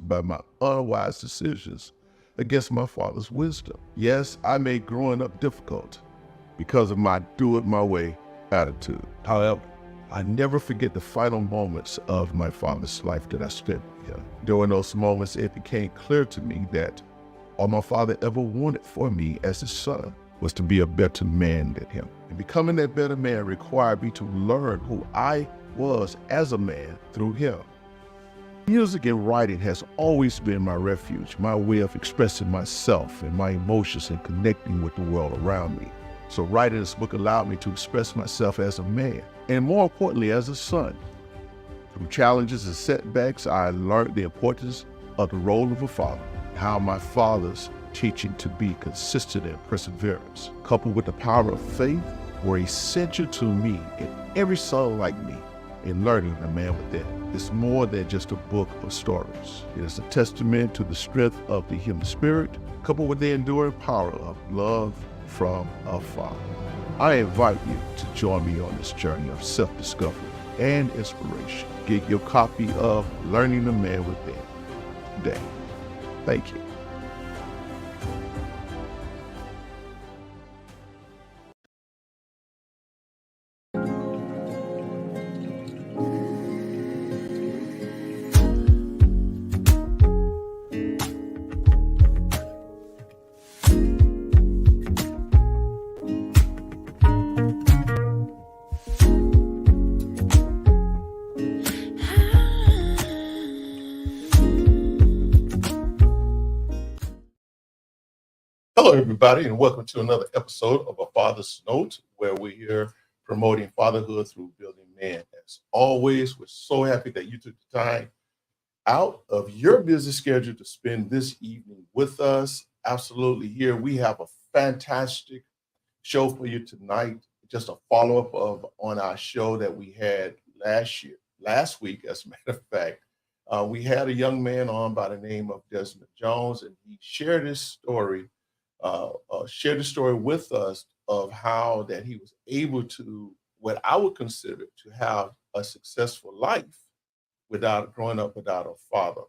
by my unwise decisions against my father's wisdom. Yes, I made growing up difficult because of my do it my way attitude. However, I never forget the final moments of my father's life that I spent with him. During those moments, it became clear to me that all my father ever wanted for me as his son was to be a better man than him. And becoming that better man required me to learn who I was as a man through him. Music and writing has always been my refuge, my way of expressing myself and my emotions and connecting with the world around me. So writing this book allowed me to express myself as a man, and more importantly, as a son. Through challenges and setbacks, I learned the importance of the role of a father, how my father's teaching to be consistent and perseverance, coupled with the power of faith, were essential to me and every son like me in learning the man within. It's more than just a book of stories. It is a testament to the strength of the human spirit, coupled with the enduring power of love from a father. I invite you to join me on this journey of self-discovery and inspiration. Get your copy of Learning the Man Within today. Thank you. Hello, everybody, and welcome to another episode of A Father's Note, where we're here promoting fatherhood through building men. As always, we're so happy that you took the time out of your busy schedule to spend this evening with us. Absolutely here. We have a fantastic show for you tonight. Just a follow-up of on our show that we had last week, as a matter of fact. We had a young man on by the name of Desmond Jones, and he shared his story shared the story with us of how that he was able to, what I would consider to have a successful life without growing up without a father.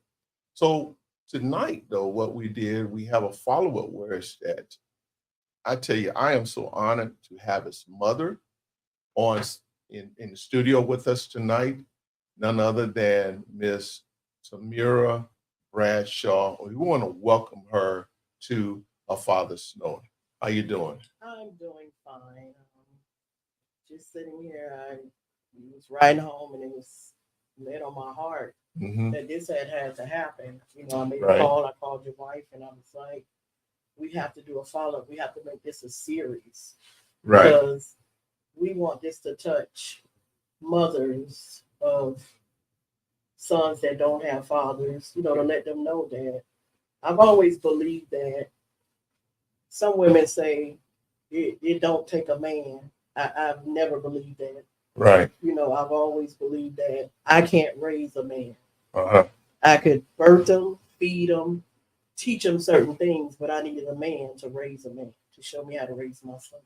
So tonight, though, what we did, we have a follow-up where it's that I tell you, I am so honored to have his mother on in the studio with us tonight, none other than Miss Tamira Bradshaw. We want to welcome her to A Father's Note. How you doing? I'm doing fine. Just sitting here, I was riding home, and it was laid on my heart that this had to happen. You know, I made a call. I called your wife, and I was like, "We have to do a follow up. We have to make this a series, because we want this to touch mothers of sons that don't have fathers. You know, to let them know that I've always believed that." Some women say it don't take a man. I've never believed that. Right. You know, I've always believed that I can't raise a man. Uh-huh. I could birth him, feed him, teach him certain things, but I needed a man to raise a man, to show me how to raise my son.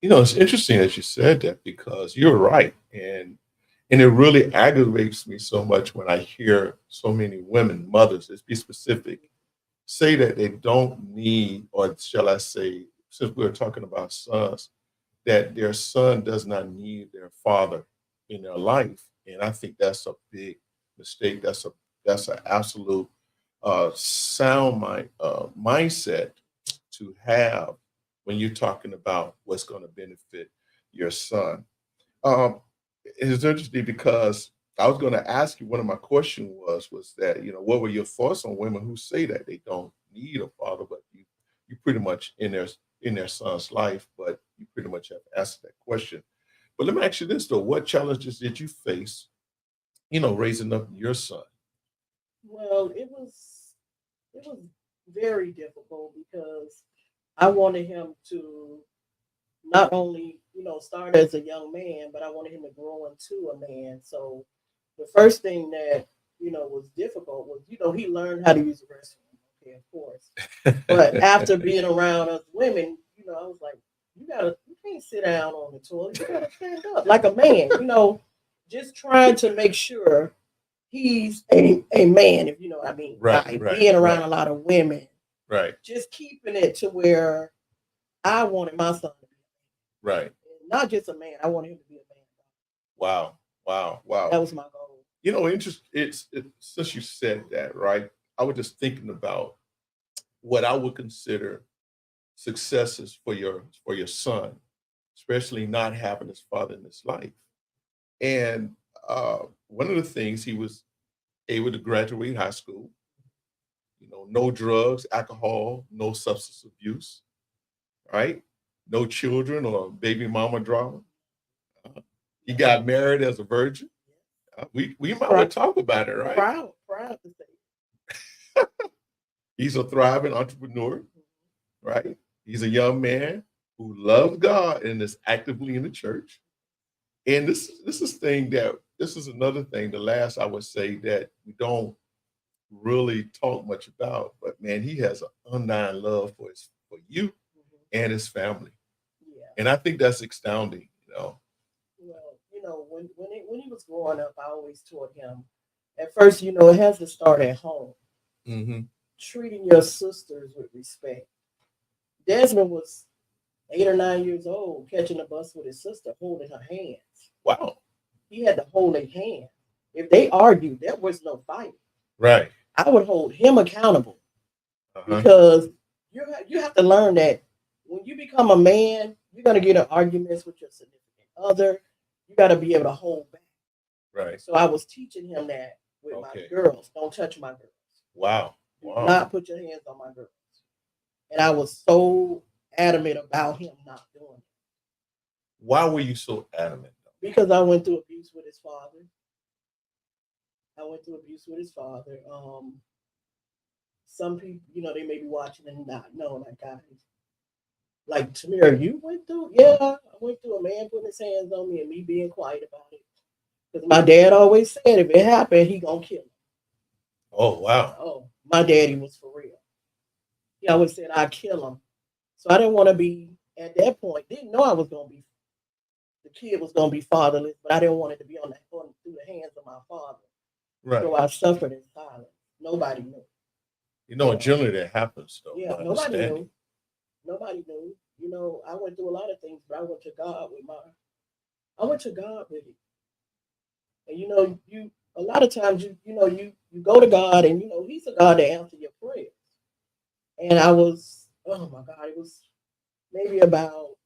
You know, it's interesting that you said that because you're right. And it really aggravates me so much when I hear so many women, mothers, let's be specific, say that they don't need, or shall I say, since we're talking about sons, that their son does not need their father in their life. And I think that's a big mistake. That's an absolute mindset to have when you're talking about what's going to benefit your son. It's interesting because I was going to ask you, one of my questions was that, you know, what were your thoughts on women who say that they don't need a father, but you pretty much in their son's life, but you pretty much have answered that question. But let me ask you this though: what challenges did you face, you know, raising up your son? Well, it was very difficult because I wanted him to not only, you know, start as a young man, but I wanted him to grow into a man. So the first thing that, you know, was difficult was, you know, he learned how to use the restroom. Okay, of course. But after being around us women, you know, I was like, you can't sit down on the toilet. You gotta stand up like a man, you know, just trying to make sure he's a man, if you know what I mean. Right. Being around a lot of women. Right. Just keeping it to where I wanted my son to be. Right. Not just a man. I wanted him to be a man. Wow. That was my goal. You know, it's since you said that, right? I was just thinking about what I would consider successes for your son, especially not having his father in his life. And one of the things, he was able to graduate high school. You know, no drugs, alcohol, no substance abuse, right? No children or baby mama drama. He got married as a virgin. We might well talk about it, right? Proud to say. He's a thriving entrepreneur, right? He's a young man who loves God and is actively in the church. And this is another thing, the last I would say, that we don't really talk much about, but man, he has an undying love for you and his family. Yeah. And I think that's astounding, Well, when he was growing up, I always taught him, at first, it has to start at home. Mm-hmm. Treating your sisters with respect. Desmond was 8 or 9 years old, catching a bus with his sister, holding her hands. Wow. He had to hold their hand. If they argued, there was no fight. Right. I would hold him accountable because you have to learn that when you become a man, you're going to get in arguments with your significant other. You got to be able to hold back. Right. So I was teaching him that with my girls. Don't touch my girls. Wow. Do not put your hands on my girls. And I was so adamant about him not doing it. Why were you so adamant? Because I went through abuse with his father. Some people, they may be watching and not know, like Tamira, you went through? Yeah, I went through a man putting his hands on me and me being quiet about it. Because my dad always said if it happened, he gonna kill him. Oh, wow. Oh, my daddy was for real. He always said I'd kill him. So I didn't want to be, at that point, didn't know I was going to be, the kid was going to be fatherless, but I didn't want it to be through the hands of my father. Right. So I suffered in silence. Nobody knew. Generally that happens, though. Yeah, nobody knew. Nobody knew. I went through a lot of things, but I went to God with it. And a lot of times you go to God and he's a God that answers your prayers. And I was, oh my God, it was maybe about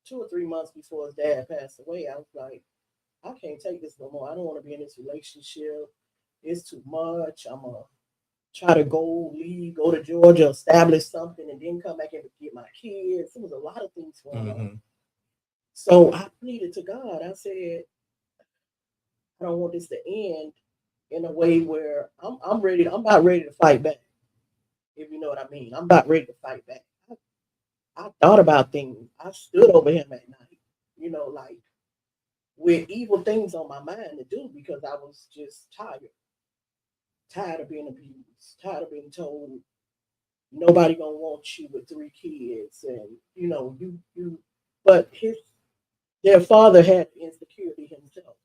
2 or 3 months before his dad passed away. I was like, I can't take this no more. I don't want to be in this relationship. It's too much. I'm going to try to go to Georgia, establish something, and then come back and get my kids. There was a lot of things going on. So I pleaded to God. I said, I don't want this to end in a way where I'm about ready to fight back. If you know what I mean. I'm about ready to fight back. I thought about things. I stood over him at night, with evil things on my mind to do because I was just tired of being abused, tired of being told nobody gonna want you with 3 kids, and you. But their father had insecurity himself.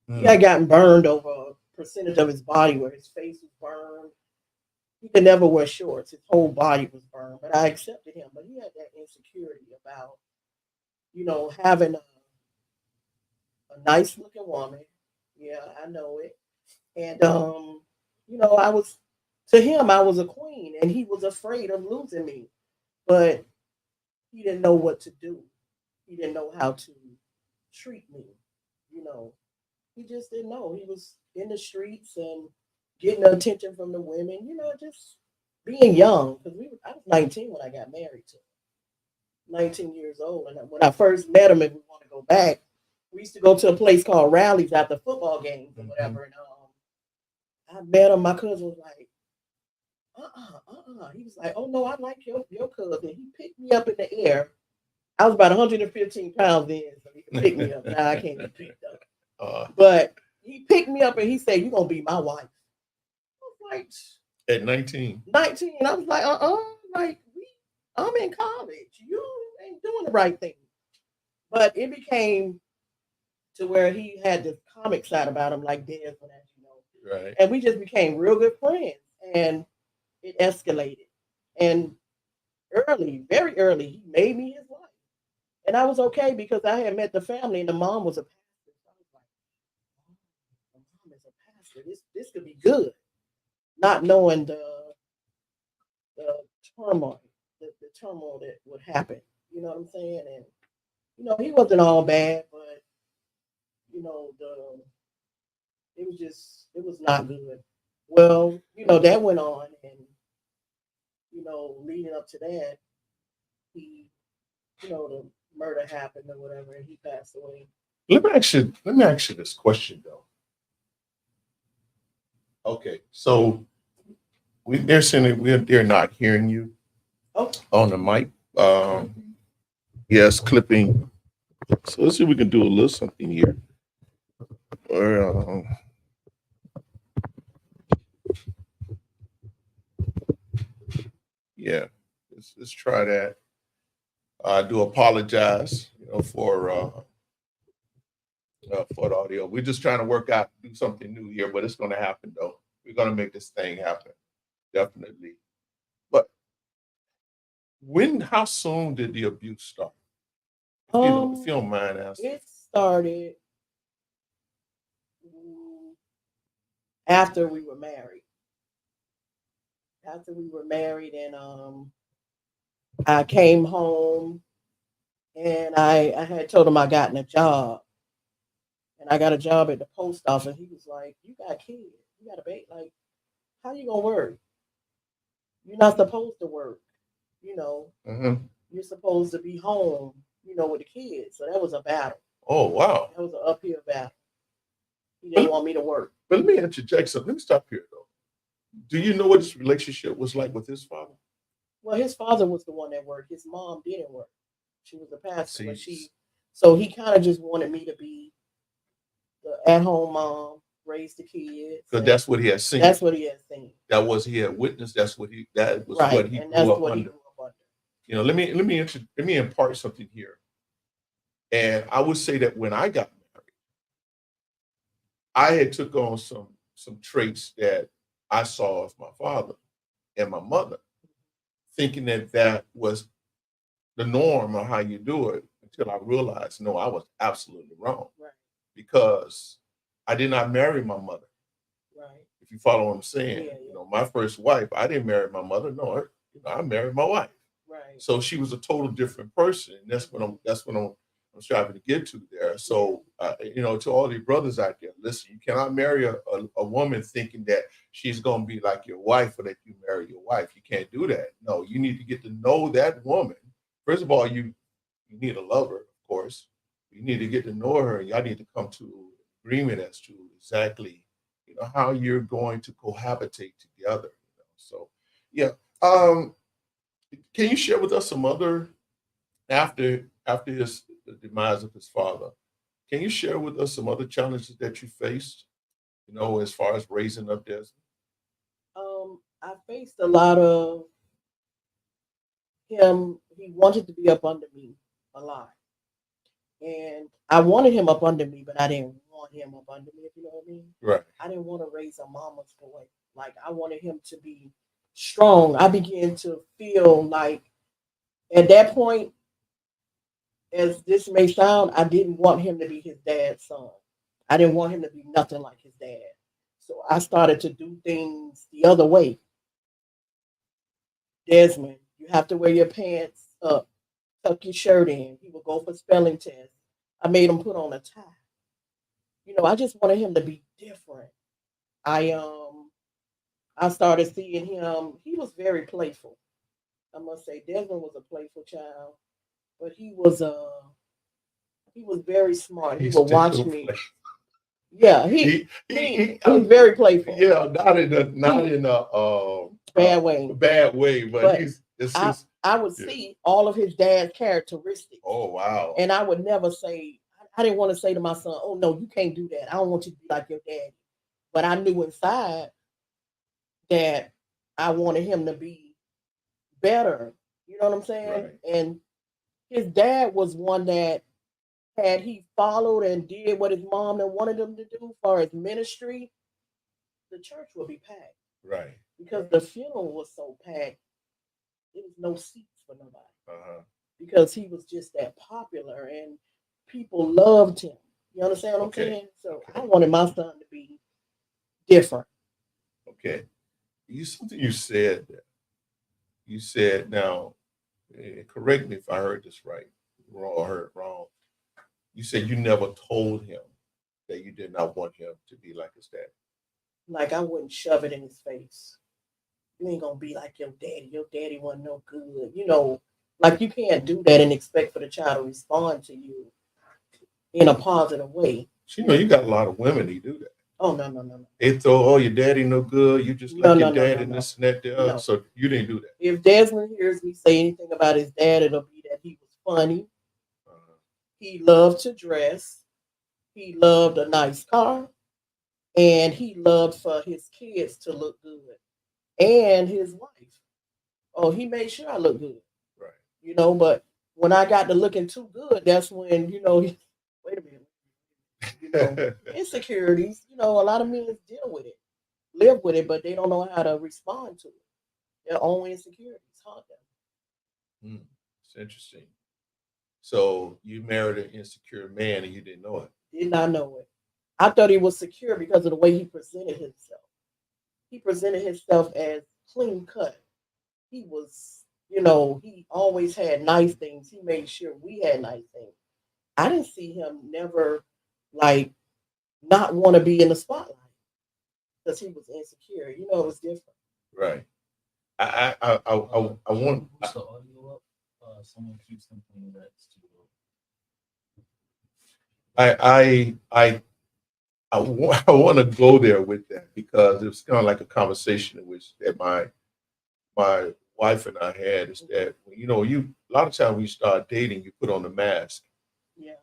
He had gotten burned over a percentage of his body where his face was burned. He could never wear shorts. His whole body was burned. But I accepted him. But he had that insecurity about, having a nice looking woman. Yeah, I know it. And to him, I was a queen, and he was afraid of losing me. But he didn't know what to do. He didn't know how to treat me. He just didn't know. He was in the streets and getting the attention from the women, just being young. Because I was 19 when I got married to him. 19 years old. And when I first met him, if we want to go back, we used to go to a place called Rallies after football games or whatever. And I met him. My cousin was like, He was like, oh, no, I like your cousin. He picked me up in the air. I was about 115 pounds then, so he could pick me up. Now I can't be picked up. But he picked me up and he said, you're going to be my wife. I was like, at 19. 19. I was like, I'm in college. You ain't doing the right thing. But it became to where he had this comic side about him, like Desmond, as you know. Right. And we just became real good friends. And it escalated. And early, very early, he made me his wife. And I was okay because I had met the family and the mom was a pastor. So I was like, oh, the mom is a pastor. This could be good. Not knowing the turmoil, the turmoil that would happen. You know what I'm saying? And he wasn't all bad, but the it was not good. Well, that went on, and leading up to that, he, the murder happened or whatever, and he passed away. Let me ask you this question though. Okay, so they're saying they're not hearing you Oh, on the mic. Yes, clipping. So let's see if we can do a little something here. Or yeah, let's try that. I do apologize, for the audio. We're just trying to work out, do something new here, but it's going to happen though. We're going to make this thing happen, definitely. But how soon did the abuse start? If you don't mind asking. it started after we were married. After we were married, and I came home, and I had told him I gotten a job, and I got a job at the post office. He was like, "You got kids, you got a baby. Like, how you gonna work? You're not supposed to work. You know, Mm-hmm. you're supposed to be home. With the kids." So that was a battle. Oh wow! That was an uphill battle. He didn't But, want me to work. but let me interject something. Let me stop here though. Do you know what his relationship was like with his father? Well, his father was the one that worked. His mom didn't work. She was a pastor, but See, so he kind of just wanted me to be the at-home mom, raise the kids. because that's what he had seen. That's what he had seen. He had witnessed. That was Right, what he and that's grew up what he under. grew up under. Let me impart something here. And I would say that when I got married, I had took on some traits that I saw of my father and my mother, thinking that was the norm of how you do it until I realized no, I was absolutely wrong Right, because I did not marry my mother. right. If you follow what I'm saying, Yeah, yeah. my first wife, I didn't marry my mother. No, I married my wife. Right. So she was a total different person. And that's what I'm striving to get to there. So to all the brothers out there, listen, you cannot marry a woman thinking that she's gonna be like your wife or that you marry your wife. You can't do that. No, you need to get to know that woman. First of all, you need a lover, of course. You need to get to know her, and y'all need to come to agreement as to exactly how you're going to cohabitate together. So yeah. Can you share with us some other after the demise of his father? Can you share with us some other challenges that you faced? As far as raising up Desmond. I faced a lot of him. He wanted to be up under me a lot, and I wanted him up under me, but I didn't want him up under me. If you know what I mean. Right. I didn't want to raise a mama's boy. Like, I wanted him to be strong. I began to feel like at that point, as this may sound, I didn't want him to be his dad's son. I didn't want him to be nothing like his dad. So I started to do things the other way. Desmond, you have to wear your pants up, tuck your shirt in. He would go for spelling tests. I made him put on a tie. I just wanted him to be different. I started seeing him. He was very playful. I must say, Desmond was a playful child, but he was very smart. He would watch me. Yeah, he's very playful. Yeah, not in a Bad way. bad way, but I would see all of his dad's characteristics. Oh wow. And I would never say, I didn't want to say to my son, "Oh no, you can't do that. I don't want you to be like your dad." But I knew inside that I wanted him to be better. You know what I'm saying? Right. And his dad was one that had he followed and did what his mom wanted him to do for his ministry, the church would be packed. Right. Because the funeral was so packed, there was no seats for nobody. Uh-huh. Because he was just that popular and people loved him. You understand what I'm saying? So I wanted my son to be different. Okay. Something you said. You said now, correct me if I heard this right, wrong, or heard wrong. You said you never told him that you did not want him to be like his dad. Like I wouldn't shove it in his face. You ain't gonna be like your daddy. Your daddy wasn't no good. Like you can't do that and expect for the child to respond to you in a positive way. You got a lot of women who do that. Oh no. They throw, oh, your daddy no good. You just like your dad and this and that. No. So you didn't do that. If Desmond hears me say anything about his dad, it'll be that he was funny. He loved to dress. He loved a nice car. And he loved for his kids to look good. And his wife. Oh, he made sure I looked good. Right. But when I got to looking too good, that's when, wait a minute. Insecurities, a lot of men deal with it, live with it, but they don't know how to respond to it. Their own insecurities haunt them. It's interesting. So you married an insecure man and you didn't know it. Did not know it. I thought he was secure because of the way he presented himself. He presented himself as clean cut. He was, he always had nice things. He made sure we had nice things. I didn't see him never like not want to be in the spotlight because he was insecure. It was different. Right. I want. Push the audio up. Someone keeps complaining that it's too low. I want to go there with that because it was kind of like a conversation in which that my wife and I had is that a lot of times when you start dating, you put on the mask. Yeah.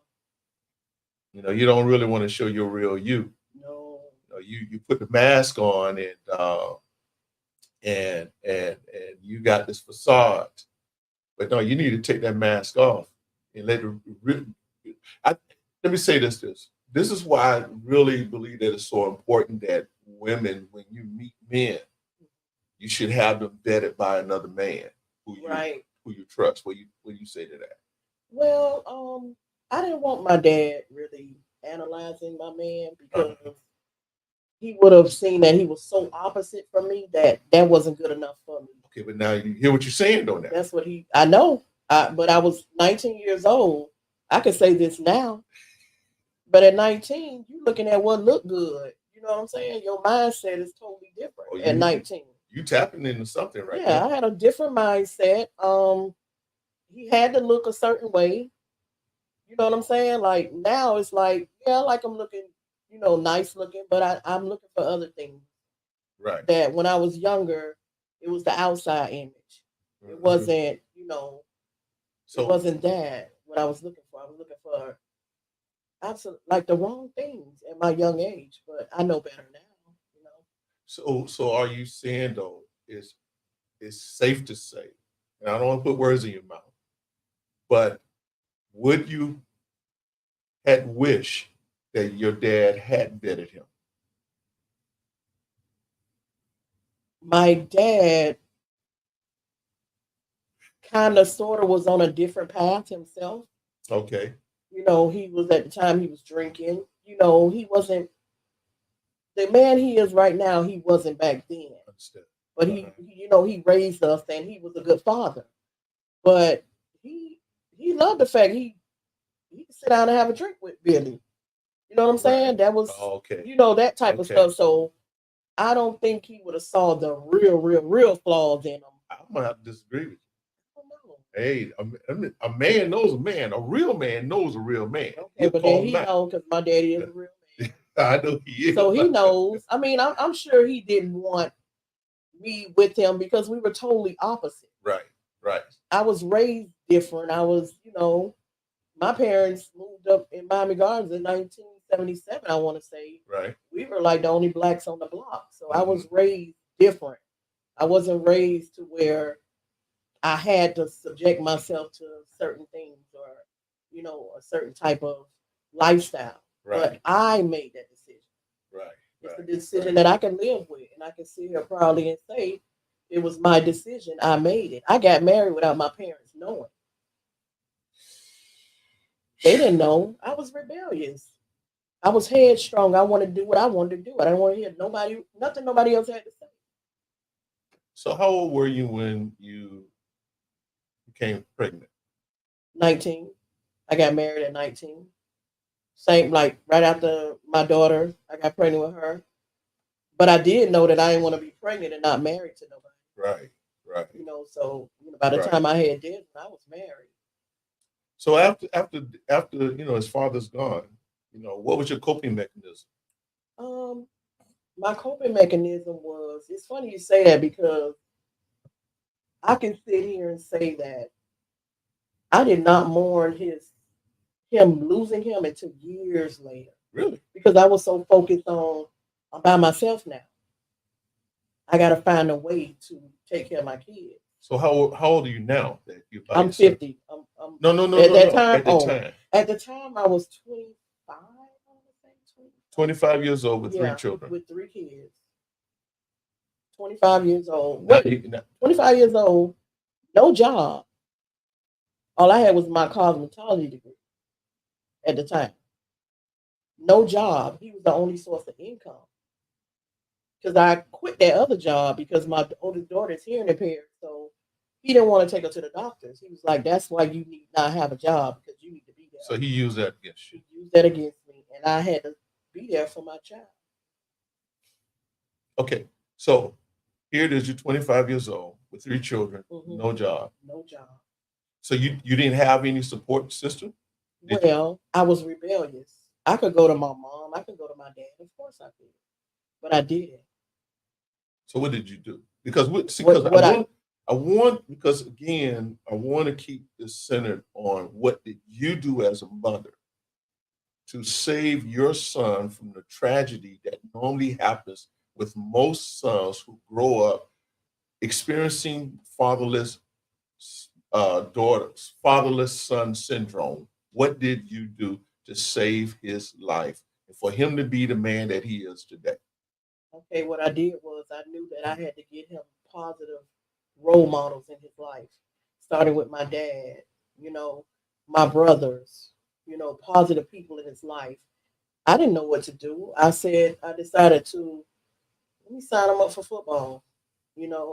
You don't really want to show your real you. No. You put the mask on and you got this facade, but no, you need to take that mask off and let me say this. This is why I really believe that it's so important that women, when you meet men, you should have them vetted by another man who you trust. What you say to that? Well, I didn't want my dad really analyzing my man because he would have seen that he was so opposite from me that wasn't good enough for me. Okay, but now you hear what you're saying, though. Now that's what I know. But I was 19 years old. I could say this now. But at 19, you looking at what looked good. You know what I'm saying? Your mindset is totally different at 19. You tapping into something right now. I had a different mindset. He had to look a certain way. You know what I'm saying? Like now it's like, like I'm looking, nice looking, but I'm looking for other things. Right. That when I was younger, it was the outside image. It wasn't, it wasn't that what I was looking for. I was looking for absolutely like the wrong things at my young age, but I know better now. So are you saying though, it's safe to say, and I don't want to put words in your mouth, but would you had wished that your dad had vetted him? My dad kind of sort of was on a different path himself. Okay. He was at the time he was drinking. He wasn't the man he is right now. He wasn't back then. Understood. But he raised us and he was a good father. But he loved the fact he could sit down and have a drink with Billy. You know what I'm saying? That was that type of stuff. So I don't think he would have saw the real flaws in him. I'm gonna have to disagree with you. Hey, a man knows a man. A real man knows a real man. Okay, but then he knows because my daddy is a real man. I know he is. So he knows. I mean, I'm sure he didn't want me with him because we were totally opposite. Right. I was raised different. I was, my parents moved up in Miami Gardens in 1977, I want to say. Right. We were like the only blacks on the block. So I was raised different. I wasn't raised to where I had to subject myself to certain things or, a certain type of lifestyle. Right. But I made that decision. Right. It's a decision that I can live with, and I can sit here proudly and say it was my decision. I made it. I got married without my parents knowing. They didn't know. I was rebellious. I was headstrong. I wanted to do what I wanted to do. I didn't want to hear nothing nobody else had to say. So how old were you when you became pregnant? 19. I got married at 19. Same, like right after my daughter, I got pregnant with her. But I did know that I didn't want to be pregnant and not married to nobody. Right, right. So by the time I had Desmond, I was married. So after his father's gone, what was your coping mechanism? My coping mechanism was, it's funny you say that because I can sit here and say that I did not mourn him losing him until years later. Really? Because I was so focused on I'm by myself now. I got to find a way to take care of my kids. So how old are you now? That you're by I'm yourself? 50. No. At that time, Time. At the time, I was 25. 25 years old with 3 children. With 3 kids. 25 years old. Now, 25 years old, no job. All I had was my cosmetology degree at the time. No job. He was the only source of income. Because I quit that other job because my oldest daughter is hearing impaired. So he didn't want to take her to the doctors. He was like, that's why you need not have a job because you need to be there. So he used that against you. He used that against me. And I had to be there for my child. Okay. So here it is, you're 25 years old with 3 children, no job. No job. So you didn't have any support system? Well, I was rebellious. I could go to my mom. I could go to my dad. Of course I could. But I didn't. So what did you do? Because I want to keep this centered on what did you do as a mother to save your son from the tragedy that normally happens with most sons who grow up experiencing fatherless daughters, fatherless son syndrome. What did you do to save his life and for him to be the man that he is today? Okay, what I did was I knew that I had to get him positive role models in his life, starting with my dad, my brothers, positive people in his life. I didn't know what to do. I decided to let me sign him up for football.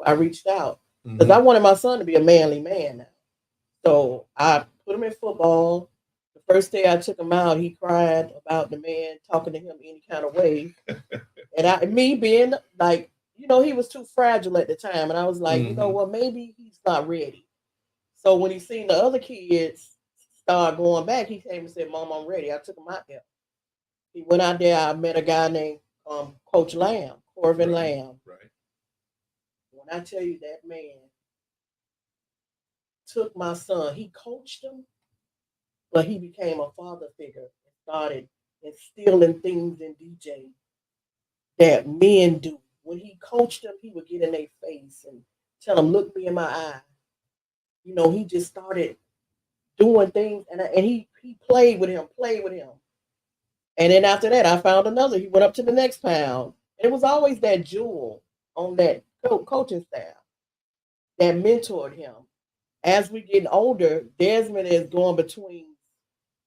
I reached out because I wanted my son to be a manly man now. So I put him in football. The first day I took him out, he cried about the man talking to him any kind of way. And me being like, he was too fragile at the time. And I was like, maybe he's not ready. So when he seen the other kids start going back, he came and said, Mom, I'm ready. I took him out there. He went out there. I met a guy named Coach Lamb, Corvin Lamb. Right. When I tell you that man took my son, he coached him, but he became a father figure and started instilling things in DJ that men do. When he coached them, he would get in their face and tell them, look me in my eye. He just started doing things and he played with him. And then after that, I found another. He went up to the next pound. And it was always that jewel on that coaching staff that mentored him. As we getting older, Desmond is going between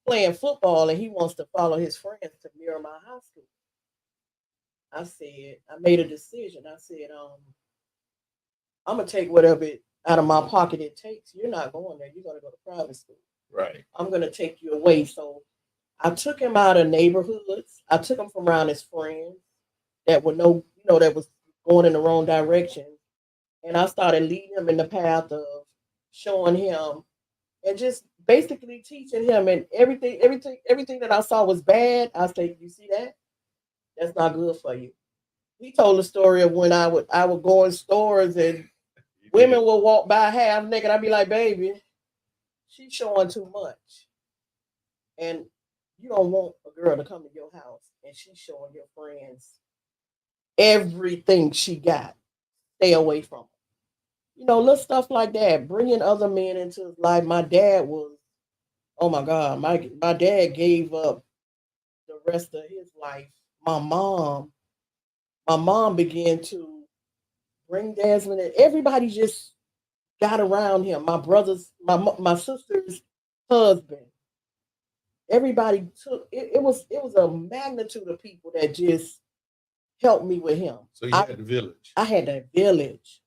playing football and he wants to follow his friends to Miramar High School. I made a decision. I said, I'm going to take whatever out of my pocket it takes. You're not going there. You're going to go to private school. Right. I'm going to take you away. So I took him out of neighborhoods. I took him from around his friends that were that was going in the wrong direction. And I started leading him in the path of showing him and just basically teaching him, and everything that I saw was bad. I said, you see that? That's not good for you. He told the story of when I would go in stores and women would walk by half naked. I'd be like, baby, she's showing too much. And you don't want a girl to come to your house and she's showing your friends everything she got. Stay away from her. Little stuff like that. Bringing other men into his life. My dad was, oh my God, my dad gave up the rest of his life. My mom my mom began to bring Desmond, and everybody just got around him. My brothers, my sister's husband. Everybody took it. It was a magnitude of people that just helped me with him. So you had the village. I had that village.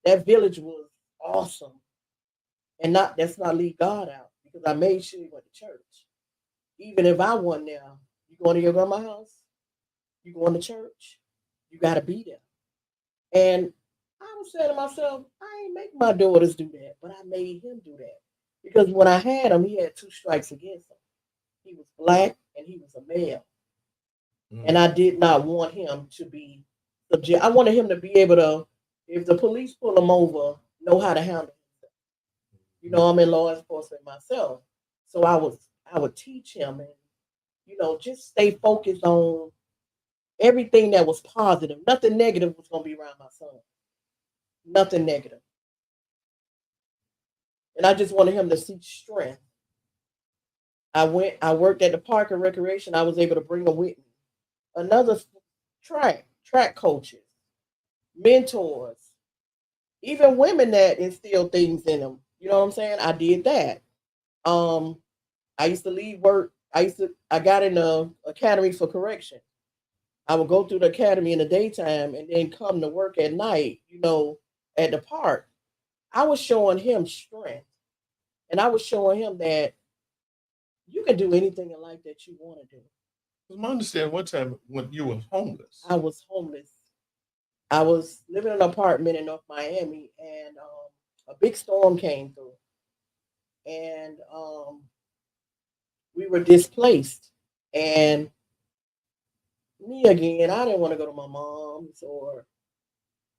That village was awesome, and not that's not leave God out because I made sure he went to church. Even if I wasn't there, you going to your grandma's house, you going to church, you got to be there. And I was saying to myself, I ain't make my daughters do that, but I made him do that because when I had him, he had two strikes against him. He was black and he was a male. And I did not want him to be subject. I wanted him to be able to, if the police pull him over, know how to handle it. You know, I'm in law enforcement myself. So I would teach him and, just stay focused on everything that was positive. Nothing negative was going to be around my son. Nothing negative. And I just wanted him to see strength. I worked at the park and recreation. I was able to bring him with me. Another track coaches, mentors, even women that instill things in them. You know what I'm saying? I did that. I used to leave work. I got in the academy for correction. I would go through the academy in the daytime and then come to work at night, at the park. I was showing him strength. And I was showing him that you can do anything in life that you want to do. I understand one time when you were homeless. I was homeless. I was living in an apartment in North Miami, and a big storm came through, and we were displaced. And me again, I didn't want to go to my mom's, or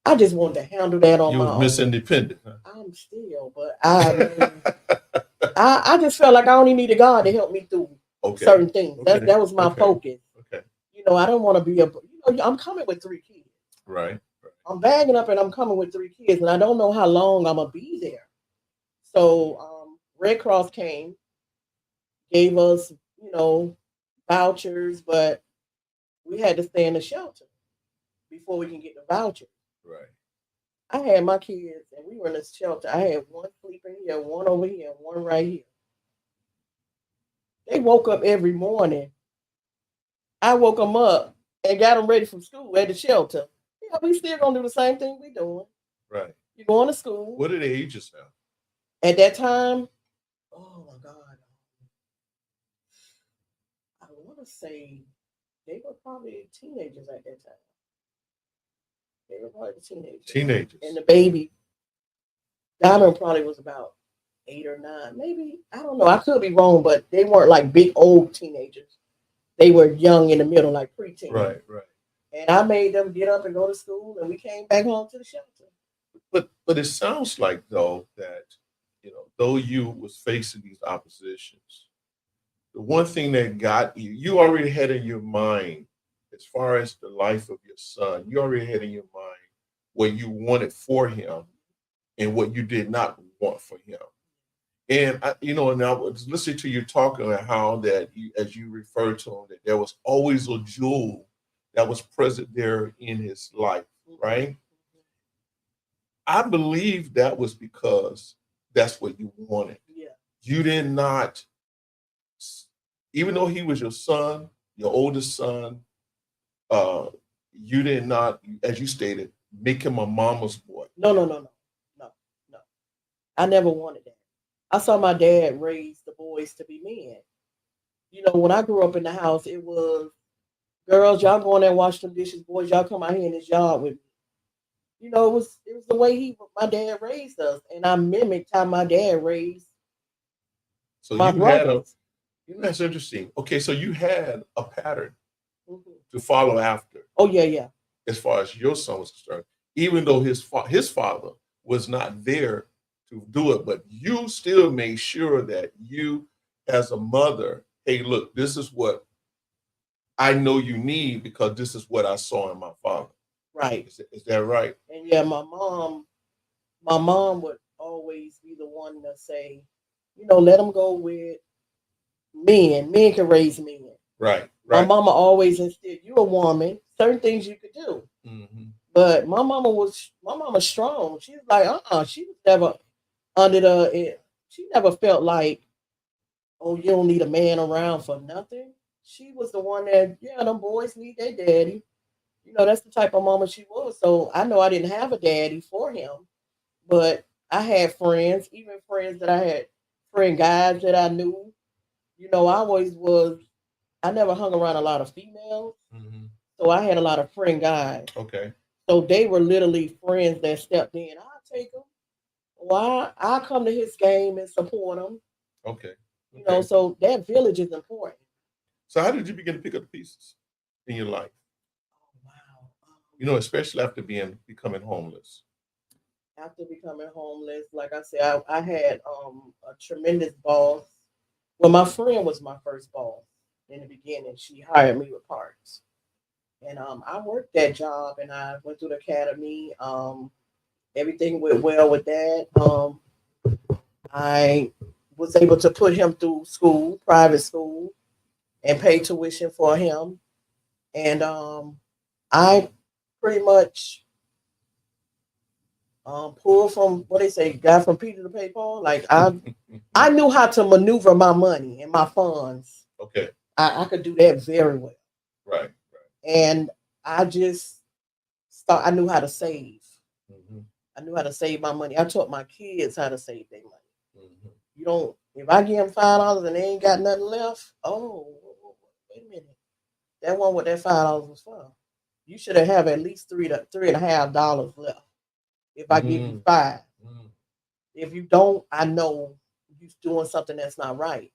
I just wanted to handle that on my own. You were Miss Independent. Huh? I'm still, but I just felt like I only needed God to help me through certain things. That was my focus. Okay. I don't want to be I'm coming with 3 kids. Right. I'm bagging up and I'm coming with 3 kids, and I don't know how long I'm gonna be there. So Red Cross came, gave us, vouchers, but we had to stay in the shelter before we can get the voucher. Right. I had my kids, and we were in the shelter. I had one sleeping here, one over here, and one right here. They woke up every morning. I woke them up and got them ready for school at the shelter. Yeah, we still gonna do the same thing we doing. Right. You're going to school. What are the ages now? At that time, oh my God. I want to say they were probably teenagers at that time. They were probably Teenagers. And the baby, Diamond probably was about 8 or 9. Maybe, I don't know. I could be wrong, but they weren't like big old teenagers. They were young in the middle, like preteen. Right. And I made them get up and go to school, and we came back home to the shelter. But it sounds like, though, that, though you was facing these oppositions, the one thing that got you already had in your mind, as far as the life of your son, you already had in your mind what you wanted for him and what you did not want for him. And, and I was listening to you talking about how that, as you referred to him, that there was always a jewel that was present there in his life, right? I believe that was because that's what you wanted. Yeah. You did not, even though he was your son, your oldest son, you did not, as you stated, make him a mama's boy. No. I never wanted that. I saw my dad raise the boys to be men. When I grew up in the house, it was, girls, y'all go in there and wash them dishes. Boys, y'all come out here in this yard with me. It was the way my dad raised us, and I mimicked how my dad raised my brothers. That's interesting. Okay, so you had a pattern to follow after. Oh yeah. As far as your son was concerned, even though his father was not there to do it, but you still made sure that you, as a mother, hey, look, this is what I know you need because this is what I saw in my father. Right. Is that right? And yeah, my mom would always be the one to say, let them go with men. Men can raise men. Right. My mama always instilled, you're a woman, certain things you could do. Mm-hmm. But my mama's strong. She was like, she was never under she never felt like, oh, you don't need a man around for nothing. She was the one that, yeah, them boys need their daddy. That's the type of mama she was. So I know I didn't have a daddy for him, but I had friends, even friends that I had, friend guys that I knew. I always was, I never hung around a lot of females. Mm-hmm. So I had a lot of friend guys. Okay. So they were literally friends that stepped in. I'll take them. Why? I'll come to his game and support him. Okay. Okay. So that village is important. So how did you begin to pick up the pieces in your life? Oh, wow. Especially after becoming homeless. After becoming homeless, like I said, I had a tremendous boss. Well, my friend was my first boss in the beginning. She hired me with parts. And I worked that job and I went through the academy. Everything went well with that. I was able to put him through school, private school, and pay tuition for him. And I pretty much pulled from what they say, got from Peter to pay Paul. Like I knew how to maneuver my money and my funds. Okay. I could do that very well. Right. And I just I knew how to save. Mm-hmm. I knew how to save my money. I taught my kids how to save their money. Mm-hmm. You don't, if I give them $5 and they ain't got nothing left, oh, wait a minute. That wasn't what that $5 was for. You should have at least $3.50 left. If I give you 5. Mm-hmm. If you don't, I know you're doing something that's not right.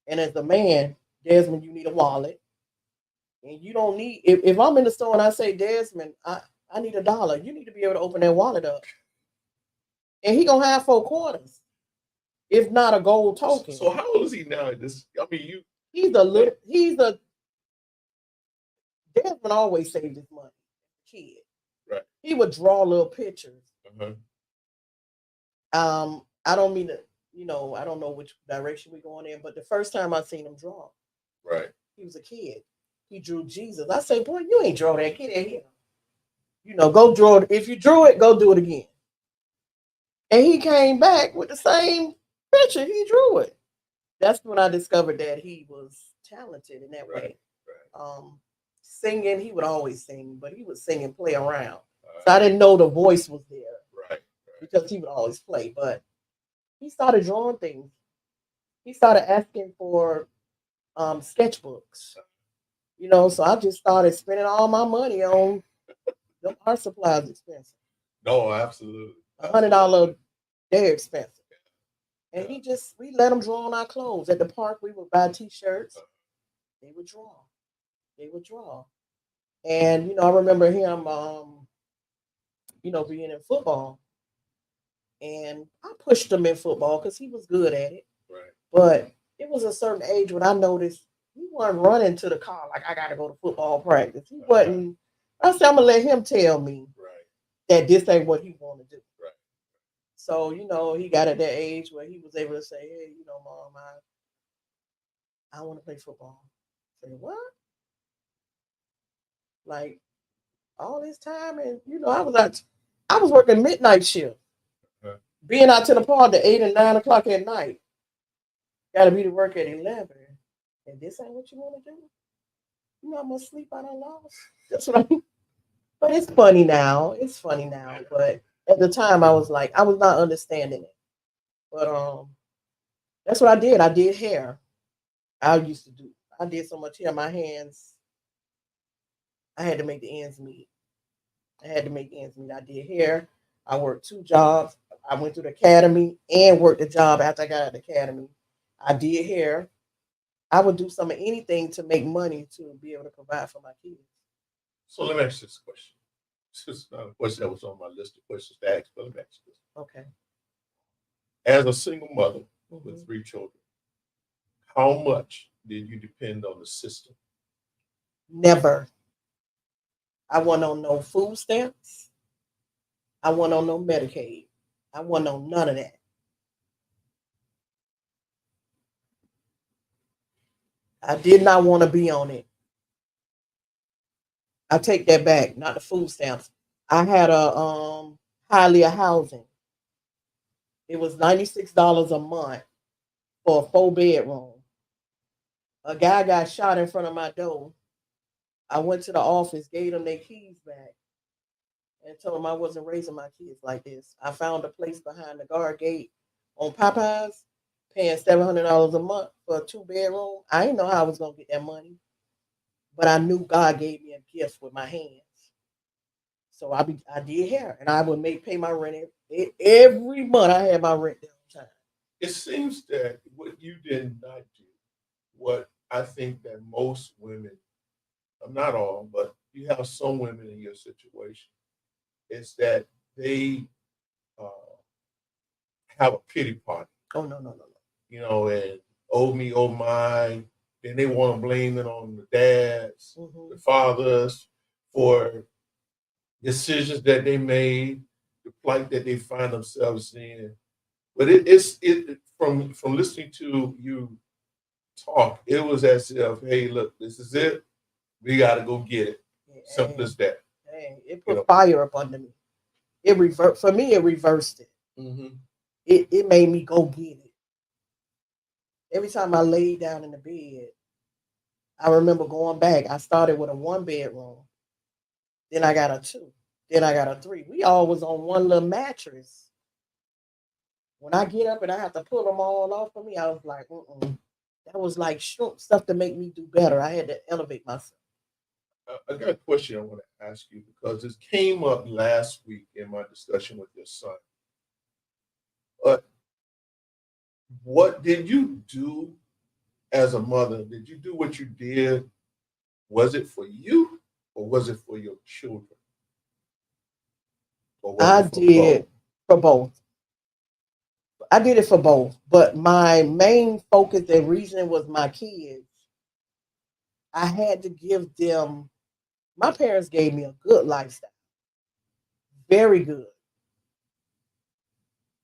And as a man, Desmond, you need a wallet. And you don't need, if I'm in the store and I say, Desmond, I need $1, you need to be able to open that wallet up. And he gonna have 4 quarters, if not a gold token. So how old is he now? He's a Desmond always saved his money. Kid. Right. He would draw little pictures. Uh-huh. I don't mean to, I don't know which direction we're going in, but the first time I seen him draw, right, he was a kid. He drew Jesus. I say, boy, you ain't draw that. Get in here. Go draw it. If you drew it, go do it again. And he came back with the same picture. He drew it. That's when I discovered that he was talented in that way. Right. Singing, he would always sing, but he would sing and play around. So I didn't know the voice was there. Right. Because he would always play. But he started drawing things. He started asking for sketchbooks. So I just started spending all my money on the art supplies expensive. No, absolutely. $100, they're expensive. And we let them draw on our clothes. At the park, we would buy t-shirts. They would draw. And, I remember him, being in football. And I pushed him in football because he was good at it. Right. But it was a certain age when I noticed he wasn't running to the car like I got to go to football practice. He wasn't. I said, I'm going to let him tell me that this ain't what he want to do. Right. So, he got at that age where he was able to say, hey, Mom, I want to play football. I said, what? Like, all this time? And, I was working midnight shift. Being out to the park at 8 and 9 o'clock at night. Got to be to work at 11. And this ain't what you want to do? How much sleep I done lost? That's what I mean. But it's funny now. But at the time, I was not understanding it. But that's what I did. I did hair. I did so much hair. My hands, I had to make the ends meet. I did hair. I worked 2 jobs. I went through the academy and worked the job after I got out of the academy. I did hair. I would do some of anything to make money to be able to provide for my kids. So let me ask you this question. This is not a question that was on my list of questions to ask, but let me ask you this. Okay. As a single mother with 3 children, how much did you depend on the system? Never. I wasn't on no food stamps. I wasn't on no Medicaid. I wasn't on none of that. I did not want to be on it. I take that back, not the food stamps. I had a highly a housing. It was $96 a month for a 4 bedroom. A guy got shot in front of my door. I went to the office, gave them their keys back, and told them I wasn't raising my kids like this. I found a place behind the guard gate on Popeyes, paying $700 a month for a 2 bedroom. I didn't know how I was gonna get that money, but I knew God gave me a gift with my hands. So I did hair, and I would pay my rent every month. I had my rent there on time. It seems that what you did not do, what I think that most women, not all, but you have some women in your situation, is that they uh, have a pity party, Oh no. and oh me, oh my. Then they want to blame it on the dads, the fathers, for decisions that they made, the plight that they find themselves in. But it's from listening to you talk, it was as if, hey, look, this is it. We got to go get it. Simple as that. It put fire up under me. It for me. It reversed it. Mm-hmm. It made me go get it. Every time I laid down in the bed, I remember going back. I started with a 1 bedroom, then I got a 2, then I got a 3. We all was on one little mattress. When I get up and I have to pull them all off of me, I was like, that was like stuff to make me do better. I had to elevate myself. I got a question I want to ask you because this came up last week in my discussion with your son. But what did you do as a mother? Did you do what you did? Was it for you or was it for your children? I did for both. I did it for both, but my main focus and reason was my kids. I had to give them, my parents gave me a good lifestyle, very good.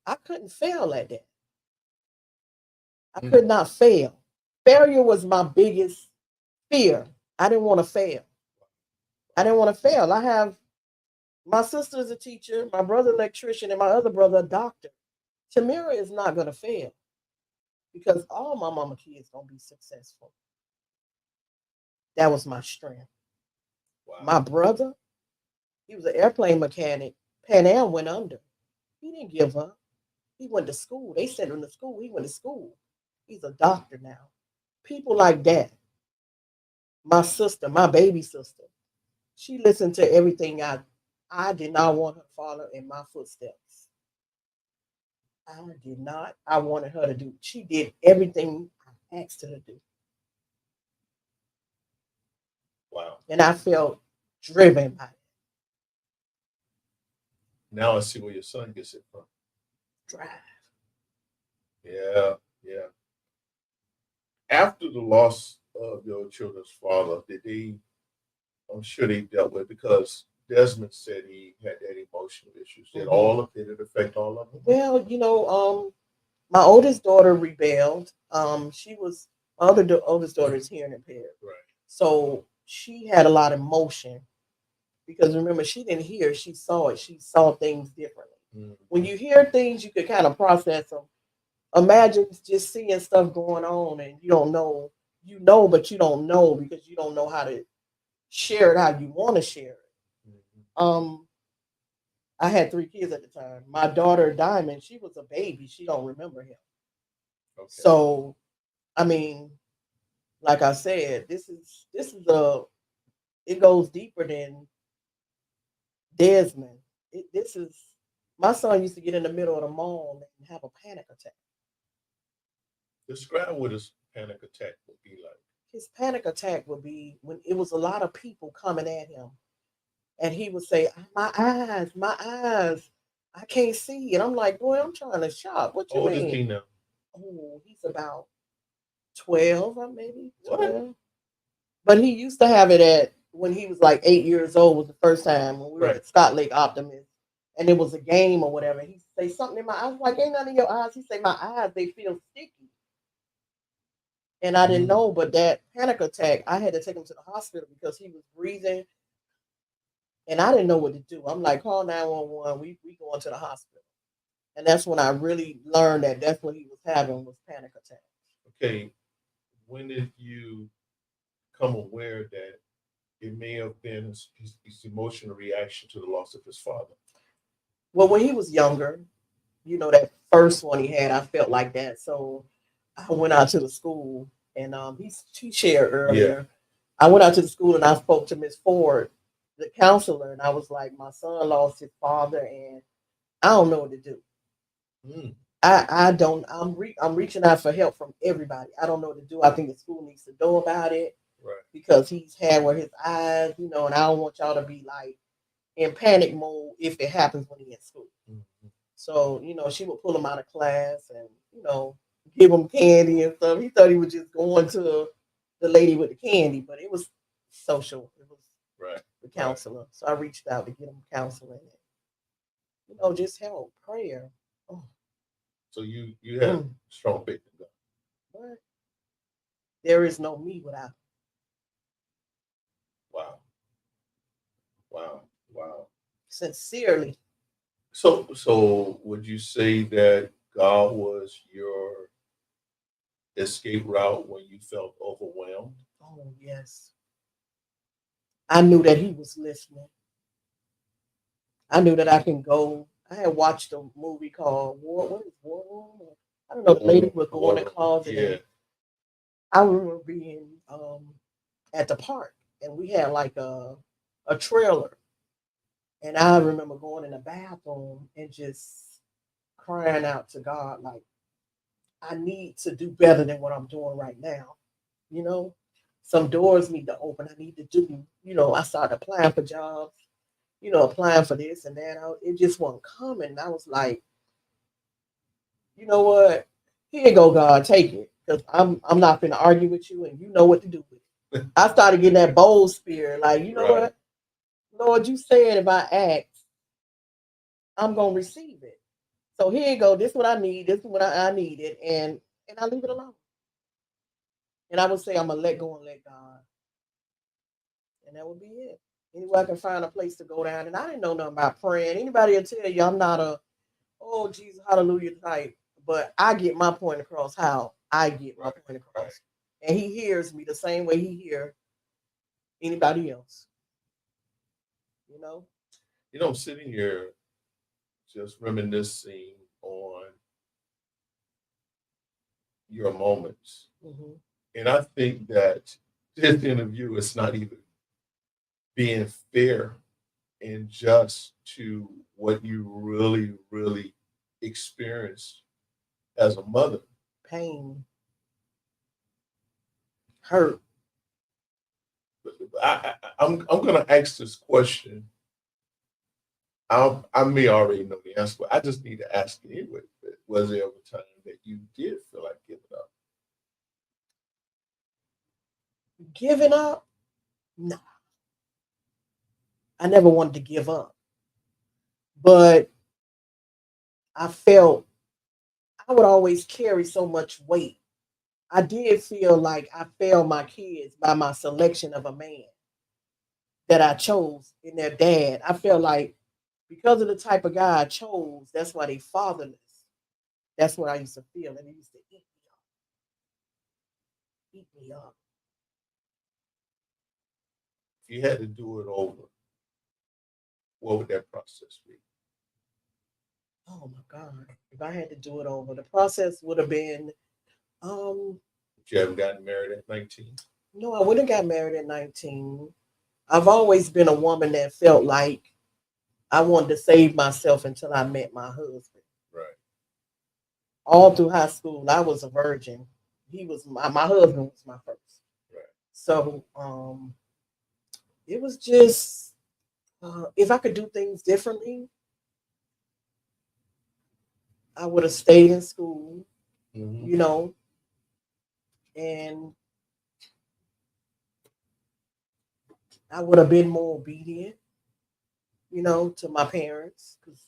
I couldn't fail at that. I could not fail. Failure was my biggest fear. I didn't want to fail. I didn't want to fail. I have my sister is a teacher, my brother electrician, and my other brother a doctor. Tamira is not going to fail because all my mama kids gonna be successful. That was my strength. Wow. My brother, he was an airplane mechanic. Pan Am went under. He didn't give up. He went to school. They sent him to school. He went to school. He's a doctor now. People like that. My sister, my baby sister, she listened to everything I did not want her to follow in my footsteps. I did not. I wanted her to do. She did everything I asked her to do. Wow. And I felt driven by it. Now I see where your son gets it from. Drive. Yeah. After the loss of your children's father, I'm sure they dealt with, because Desmond said he had that emotional issues. Did it affect all of them? Well, my oldest daughter rebelled. She was my oldest daughter is hearing impaired. Right. So she had a lot of emotion because remember, she didn't hear, she saw it. She saw things differently. Mm-hmm. When you hear things, you can kind of process them. Imagine just seeing stuff going on and you don't know, but you don't know because you don't know how to share it how you want to share it. Mm-hmm. I had 3 kids at the time. My daughter Diamond, she was a baby. She don't remember him. Okay. So, I mean, like I said, this is it goes deeper than Desmond. My son used to get in the middle of the mall and have a panic attack. Describe what his panic attack would be like. His panic attack would be when it was a lot of people coming at him. And he would say, my eyes, I can't see. And I'm like, boy, I'm trying to shop. What you mean? How old is he now? Oh, he's about 12, maybe 12. What? But he used to have it when he was like 8 years old was the first time when we were at Scott Lake Optimist. And it was a game or whatever. He say something in my eyes. I was like, ain't none in your eyes. He say, my eyes, they feel sticky. And I didn't know, but that panic attack, I had to take him to the hospital because he was breathing. And I didn't know what to do. I'm like, call 911. We going to the hospital. And that's when I really learned that that's what he was having was panic attacks. Okay, when did you become aware that it may have been his emotional reaction to the loss of his father? Well, when he was younger, that first one he had, I felt like that. So I went out to the school and he shared earlier. I went out to the school and I spoke to Miss Ford, the counselor, and I was like, my son lost his father and I don't know what to do. Mm. I don't. I'm reaching out for help from everybody. I don't know what to do. I think the school needs to know about it Right. because he's had with his eyes, and I don't want y'all to be like in panic mode if it happens when he's in school. Mm-hmm. So she would pull him out of class and give him candy and stuff. He thought he was just going to the lady with the candy, but it was social. It was Right. the counselor. Right. So I reached out to get him counseling and just help prayer. Oh. So you have strong faith in God. What? There is no me without him. Wow. Sincerely. So would you say that God was your escape route when you felt overwhelmed? Oh, yes. I knew that he was listening. I knew that I can go. I had watched a movie called What is War Room? I don't know. The lady would go in the closet. Yeah. I remember being at the park, and we had like a trailer, and I remember going in the bathroom and just crying out to God, like, I need to do better than what I'm doing right now. Some doors need to open. I need to do. I started applying for jobs. Applying for this and that. It just wasn't coming. I was like, you know what? Here you go, God, take it. Because I'm not gonna argue with you and you know what to do with it. I started getting that bold spirit, like, you know what? Lord, you said if I ask, I'm gonna receive it. So here you go. This is what I need. This is what I needed. And I leave it alone. And I would say I'm gonna let go and let God. And that would be it. Anyway, I can find a place to go down. And I didn't know nothing about praying. Anybody will tell you I'm not a oh Jesus, hallelujah type. But I get my point across how I get my point across. Right. And he hears me the same way he hears anybody else. I'm sitting here just reminiscing on your moments. Mm-hmm. And I think that this interview is not even being fair and just to what you really, really experienced as a mother. Pain. Hurt. I'm going to ask this question. I may already know the answer, but I just need to ask it anyway. Was there ever a time that you did feel like giving up? Giving up? No. I never wanted to give up. But I felt I would always carry so much weight. I did feel like I failed my kids by my selection of a man that I chose in their dad. I felt like because of the type of guy I chose, that's why they fatherless. That's what I used to feel, and it used to eat me up. Eat me up. If you had to do it over, what would that process be? Oh my God. If I had to do it over, the process would have been you haven't gotten married at 19? No, I wouldn't have got married at 19. I've always been a woman that felt like I wanted to save myself until I met my husband. Right. All through high school, I was a virgin. He was my husband was my first. Right. So it was just if I could do things differently, I would have stayed in school, and I would have been more obedient, to my parents because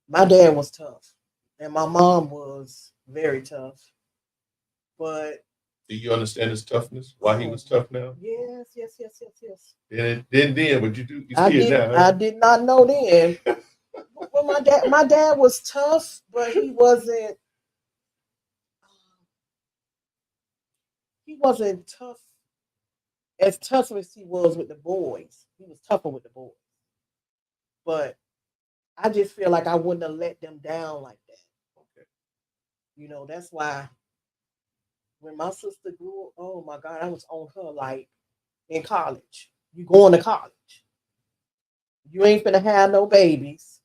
my dad was tough and my mom was very tough. But Do you understand his toughness? Why he was tough now? Yes. Then, but you I see it did. now. I did not know then. Well, my dad was tough, but he wasn't. He wasn't tough as tough as he was with the boys. He was tougher with the boys, but I just feel like I wouldn't have let them down like that. Okay. That's why when my sister grew, oh my God, I was on her like in college. You going to college. You ain't finna have no babies.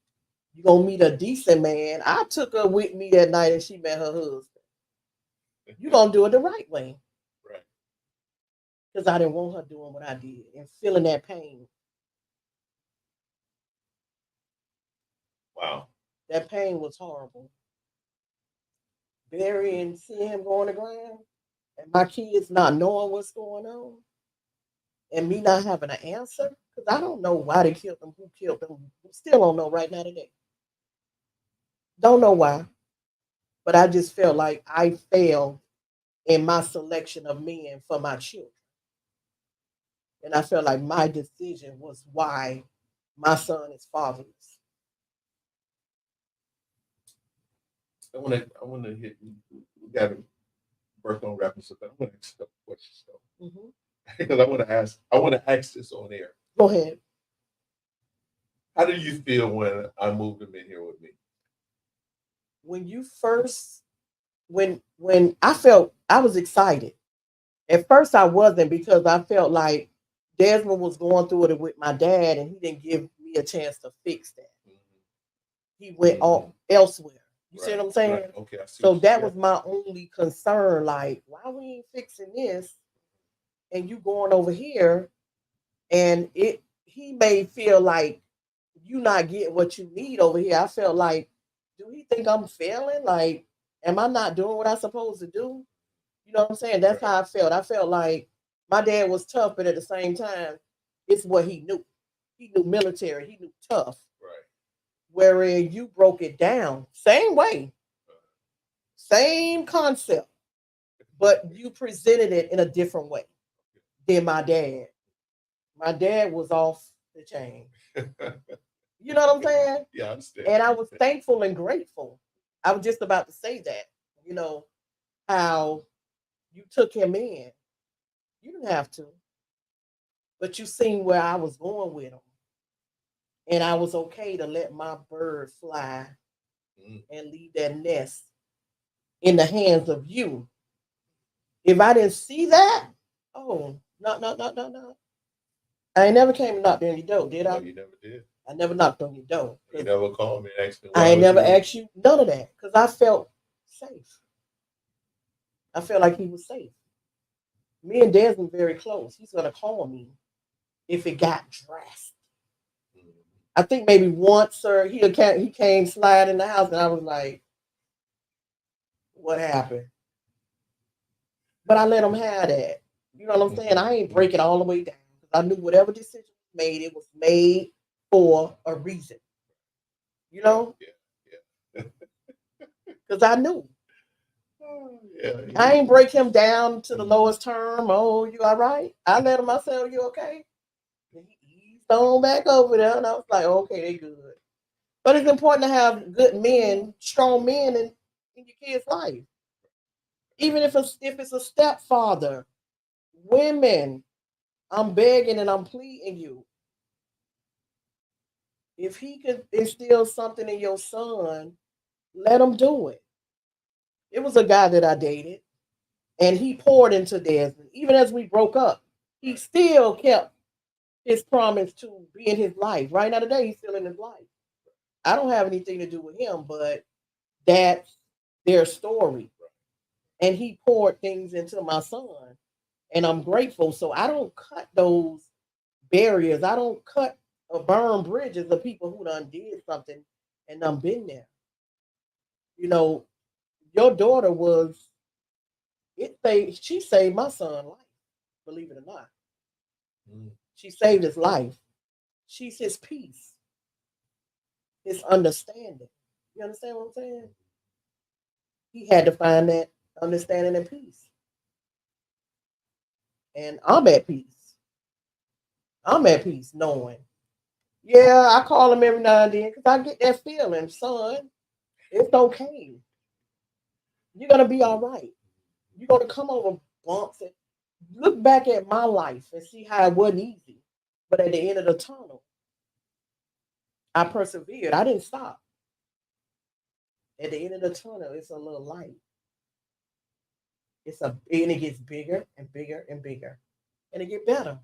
You gonna meet a decent man. I took her with me that night and she met her husband. You gonna do it the right way. Right. Because I didn't want her doing what I did and feeling that pain. Wow. That pain was horrible. Burying, seeing him go on the ground, and my kids not knowing what's going on, and me not having an answer, because I don't know why they killed them, who killed them. Still don't know right now today. Don't know why, but I just felt like I failed in my selection of men for my children. And I felt like my decision was why my son is fatherless. I want to hit. We got to work on wrapping stuff. I want to ask a couple questions though, because I want to ask this on air. Go ahead. How do you feel when I moved him in here with me? When you first, when I felt I was excited. At first, I wasn't because I felt like Desmond was going through it with my dad, and he didn't give me a chance to fix that. He went all elsewhere. You see what I'm saying? Right. Okay. I see So that was my only concern. Like, why we ain't fixing this, and you going over here, and he may feel like you not getting what you need over here. I felt like, do he think I'm failing? Like, am I not doing what I'm supposed to do? You know what I'm saying? That's Right. how I felt. I felt like my dad was tough, but at the same time, it's what he knew. He knew military. He knew tough. Right. Whereas you broke it down, same way, same concept, but you presented it in a different way than my dad. My dad was off the chain. You know what I'm saying? Yeah, I understand. And I was thankful and grateful. I was just about to say that, how you took him in. You didn't have to, but you seen where I was going with him. And I was okay to let my bird fly and leave that nest in the hands of you. If I didn't see that, oh, no. I ain't never came and knocked on your door, did I? No, you never did. I never knocked on your door. You never called me and asked me I ain't never asked you none of that because I felt safe. I felt like he was safe. Me and Desmond very close. He's gonna call me if it got drastic. I think maybe once, sir, he came slide in the house, and I was like, "What happened?" But I let him have that. You know what I'm saying? I ain't break it all the way down because I knew whatever decision was made, it was made for a reason. You know? Yeah. Because I knew. Yeah. I ain't break him down to the lowest term. Oh, you all right? I let him. I said, "Oh, you okay?" And he eased on back over there, and I was like, "Okay, they good." But it's important to have good men, strong men in your kid's life. Even if it's a stepfather, women, I'm begging and I'm pleading you. If he could instill something in your son, let him do it. It was a guy that I dated, and he poured into Desmond. Even as we broke up, he still kept his promise to be in his life. Right now today, he's still in his life. I don't have anything to do with him, but that's their story. And he poured things into my son, and I'm grateful. So I don't cut those barriers. I don't cut or burn bridges of people who done did something and done been there. You know, your daughter was she saved my son's life, believe it or not. She saved his life. She's his peace, his understanding. You understand what I'm saying? He had to find that understanding and peace. And I'm at peace. I'm at peace knowing. Yeah, I call him every now and then because I get that feeling, son, it's okay. You're going to be all right. You're going to come over bumps and look back at my life and see how it wasn't easy. But at the end of the tunnel, I persevered. I didn't stop. At the end of the tunnel, it's a little light. And it gets bigger and bigger and bigger. And it get better.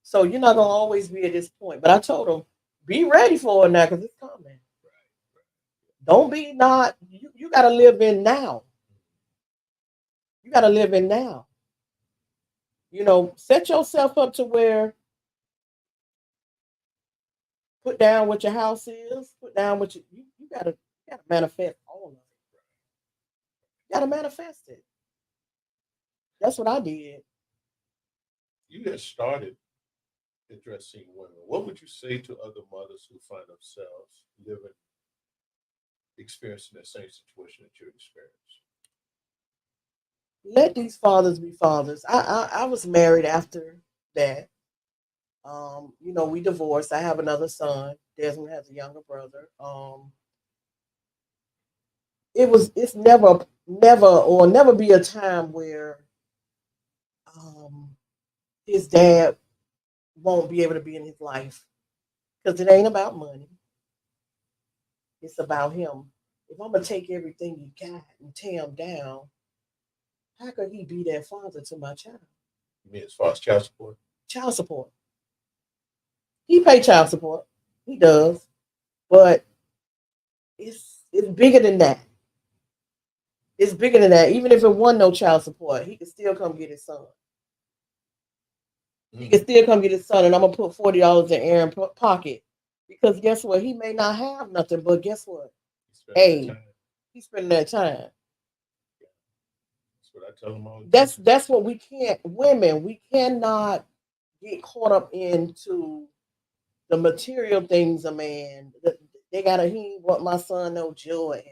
So you're not gonna always be at this point. But I told him, be ready for it now because it's coming. Don't be not you gotta live in now. You gotta live in now. Set yourself up to where put down what your house is, put down what you gotta manifest all of it. You gotta manifest it. That's what I did. You had started addressing women. What would you say to other mothers who find themselves experiencing the same situation that you experienced? Let these fathers be fathers. I was married after that. We divorced. I have another son. Desmond has a younger brother. It's never be a time where his dad won't be able to be in his life because it ain't about money. It's about him. If I'm gonna take everything you got and tear him down, how could he be that father to my child? You mean as far as child support? Child support. He pay child support. He does, but it's bigger than that. It's bigger than that. Even if it wasn't no child support, he could still come get his son. He can still come get his son, and I'm gonna put $40 in Aaron's pocket because guess what? He may not have nothing, but guess what? Hey, he's spending that time. That's what I tell them all. That's what we can't. Women, we cannot get caught up into the material things of man. They gotta he want my son no joy.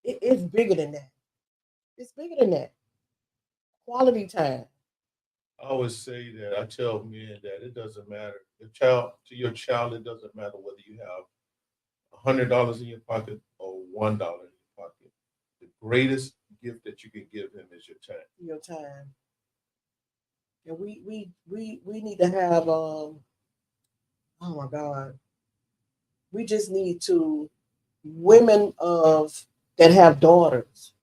It's bigger than that. It's bigger than that. Quality time. I always say that I tell men that it doesn't matter. Your child, it doesn't matter whether you have $100 in your pocket or $1 in your pocket. The greatest gift that you can give him is your time. Your time. And we need to have oh my God. We just need to women of that have daughters.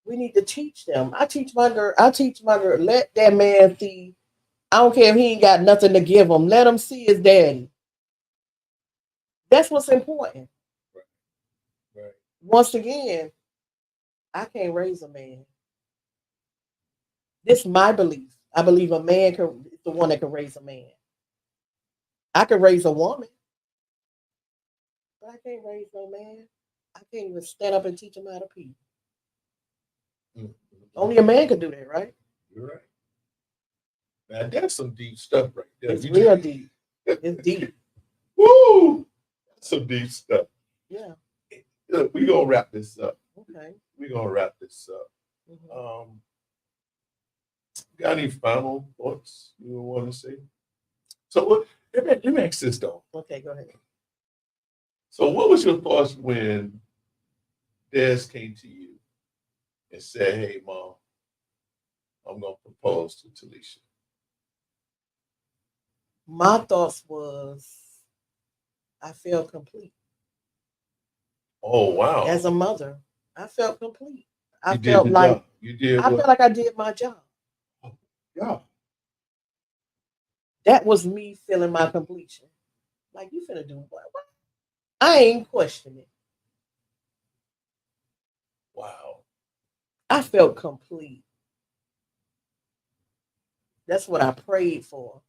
We need to teach them. I teach my girl, let that man see. I don't care if he ain't got nothing to give him. Let him see his daddy. That's what's important. Right. Once again, I can't raise a man. This is my belief. I believe a man is the one that can raise a man. I can raise a woman, but I can't raise no man. I can't even stand up and teach him how to pee. Mm-hmm. Only a man could do that, right? You're right. Now that's some deep stuff right there. It's real deep. It's deep. Woo! That's some deep stuff. Yeah. Look, we're gonna wrap this up. Okay. We're gonna wrap this up. Mm-hmm. Got any final thoughts you want to say? So let me ask this though. Okay, go ahead. So what was your thoughts when Des came to you and said, "Hey, Mom, I'm gonna propose to Talisha"? My thoughts was I felt complete. Oh wow! As a mother, I felt complete. I You did felt the like job. You did I what? felt like I did my job. Yeah. That was me feeling my completion. Like you finna do what? I ain't questioning it. Wow. I felt complete. That's what I prayed for.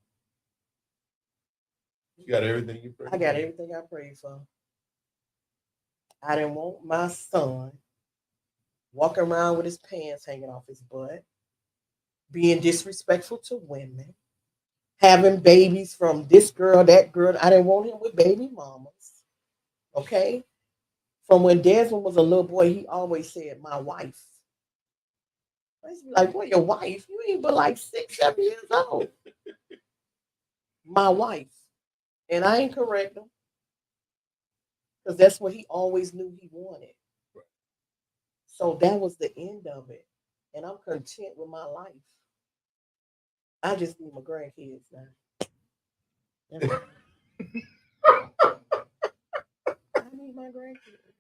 You got everything you prayed I got for? everything I prayed for. I didn't want my son walking around with his pants hanging off his butt, being disrespectful to women, having babies from this girl, that girl. I didn't want him with baby mamas. Okay? From when Desmond was a little boy, he always said, my wife. I used to be like, "Well, your wife? You ain't but like 6, 7 years old." My wife, and I ain't correct him because that's what he always knew he wanted. So that was the end of it, and I'm content with my life. I just need my grandkids now. That's it. I need my grandkids.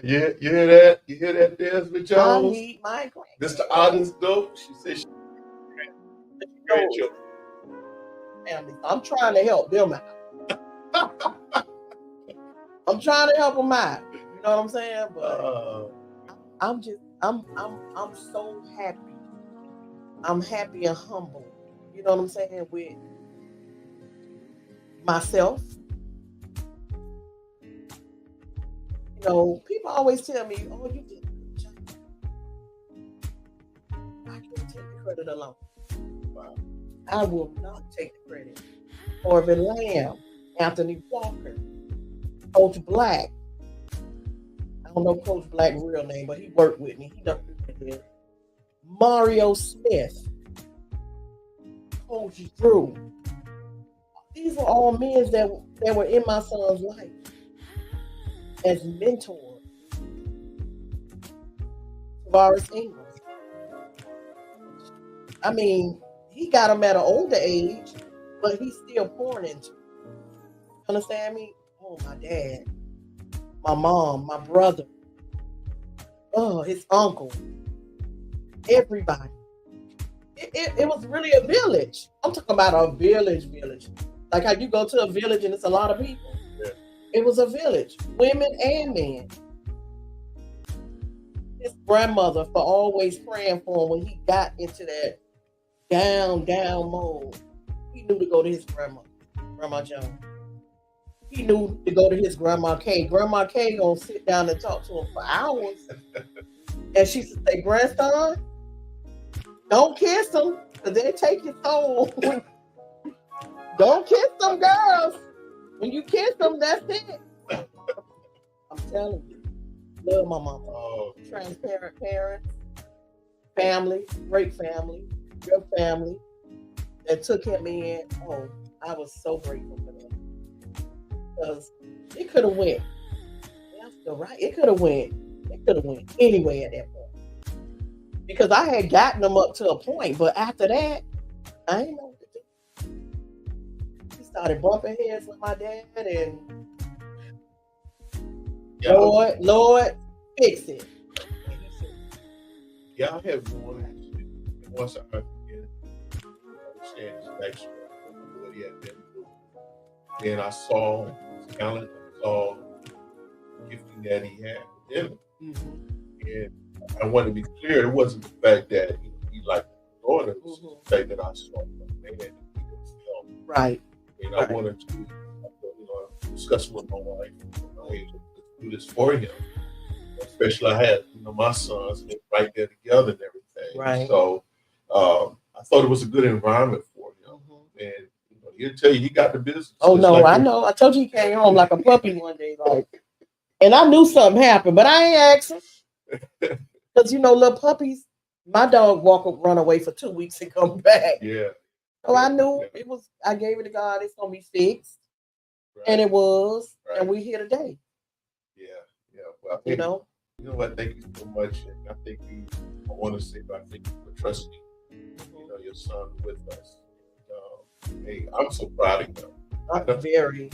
You hear that? You hear that, Desmond I Jones? need my grandkids. Mr. Honest Dope. She said she grandchildren. Family. I'm trying to help them out. I'm trying to help them out. You know what I'm saying? But I'm so happy. I'm happy and humble. You know what I'm saying? With myself. You know, people always tell me, "Oh, you did a good job." I can't take the credit alone. Wow. I will not take the credit. Orvin Lamb, Anthony Walker, Coach Black. I don't know Coach Black's real name, but he worked with me. He done it. Mario Smith, Coach Drew. These were all men that were in my son's life as mentors. Tavares Ingram. I mean, he got them at an older age, but he's still pouring into. You understand me? Oh, my dad, my mom, my brother, his uncle, everybody. It was really a village. I'm talking about a village. Like how you go to a village and it's a lot of people. Yeah. It was a village, women and men. His grandmother for always praying for him when he got into that down mode. He knew to go to his Grandma Jones. He knew to go to his Grandma Kay. Grandma Kay gonna sit down and talk to him for hours. And she said, "Say, grandson, don't kiss them, because they take your soul. Don't kiss them girls. When you kiss them, that's it." I'm telling you. Love my mama. Oh, Transparent parents, family, great family, your family that took him in. Oh, I was so grateful for that. Because it could have went left or right. It could have went anyway at that point. Because I had gotten them up to a point, but after that, I didn't know what to do. He started bumping heads with my dad, and yeah. Lord, fix it. Yeah, I had one. And once I began to understand his backstory, what he had been through, then I saw his talent, I saw the gifting that he had within him. Mm-hmm. And I want to be clear, it wasn't the fact that he liked my daughter, it was the fact that I saw a man that needed help. Right. And I wanted to discuss with my wife, to do this for him. Especially I had, my sons right there together and everything. Right. So I thought it was a good environment for him. Mm-hmm. And he'll tell you he got the business. Oh no, I know. I told you he came home like a puppy one day, like, and I knew something happened, but I ain't asked him. Because little puppies, my dog run away for 2 weeks and come back. Yeah. So I knew it was. I gave it to God. It's gonna be fixed, and it was, and we're here today. Yeah. Well, you know what? Thank you so much. And I think I want to say, I thank you for trusting, your son with us. Hey, I'm so proud of you. I'm very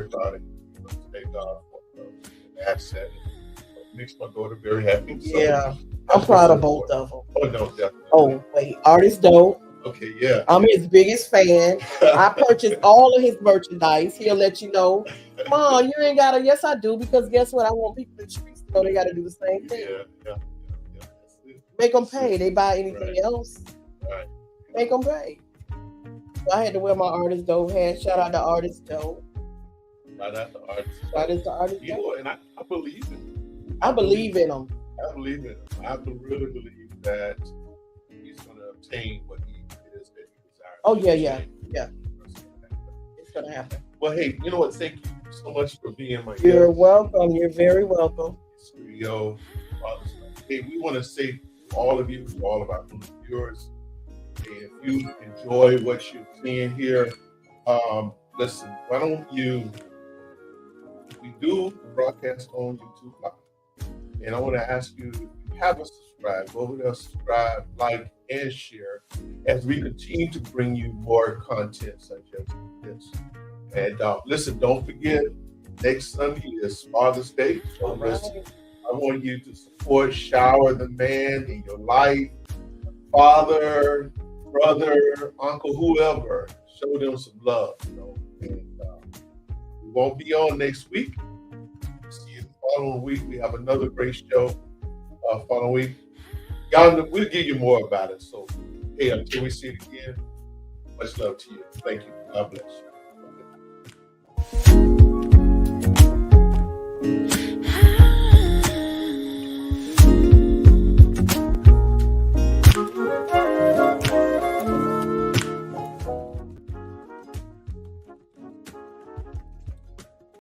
proud of you. Thank God for the asset. It makes my daughter very happy. So yeah, I'm proud of both of them. Oh no, definitely. Oh wait, Artist Dope. Okay, yeah. I'm his biggest fan. I purchased all of his merchandise. He'll let you know. Mom, you ain't gotta. Yes, I do, because guess what? I want people in the streets to know they gotta do the same thing. Yeah. Make them pay. They buy anything else. Right. Make them pay. So I had to wear my Artist Dope hat. Shout out to Artist Dope. Shout out to Artist. Shout out to Artist Dope. And I believe in him. I believe in him. I believe in him. I really believe that he's going to obtain what he is that he desires. Oh, yeah. It's going to happen. Well, hey, you know what? Thank you so much for being my guest. You're welcome. You're very welcome. Studio, Fatherless hey, we want to say to all of you, to all of our viewers, hey, if you enjoy what you're seeing here, listen, why don't you, we do broadcast on YouTube Live, and I want to ask you, if you haven't subscribed, go over there, subscribe, like, and share as we continue to bring you more content such as this. And listen, don't forget, next Sunday is Father's Day. So listen, I want you to support, shower the man in your life, father, brother, uncle, whoever. Show them some love, you know. And we won't be on next week. See you the following week. We have another great show following week. Y'all, we'll give you more about it. So, hey, until we see it again, much love to you. Thank you. God bless you.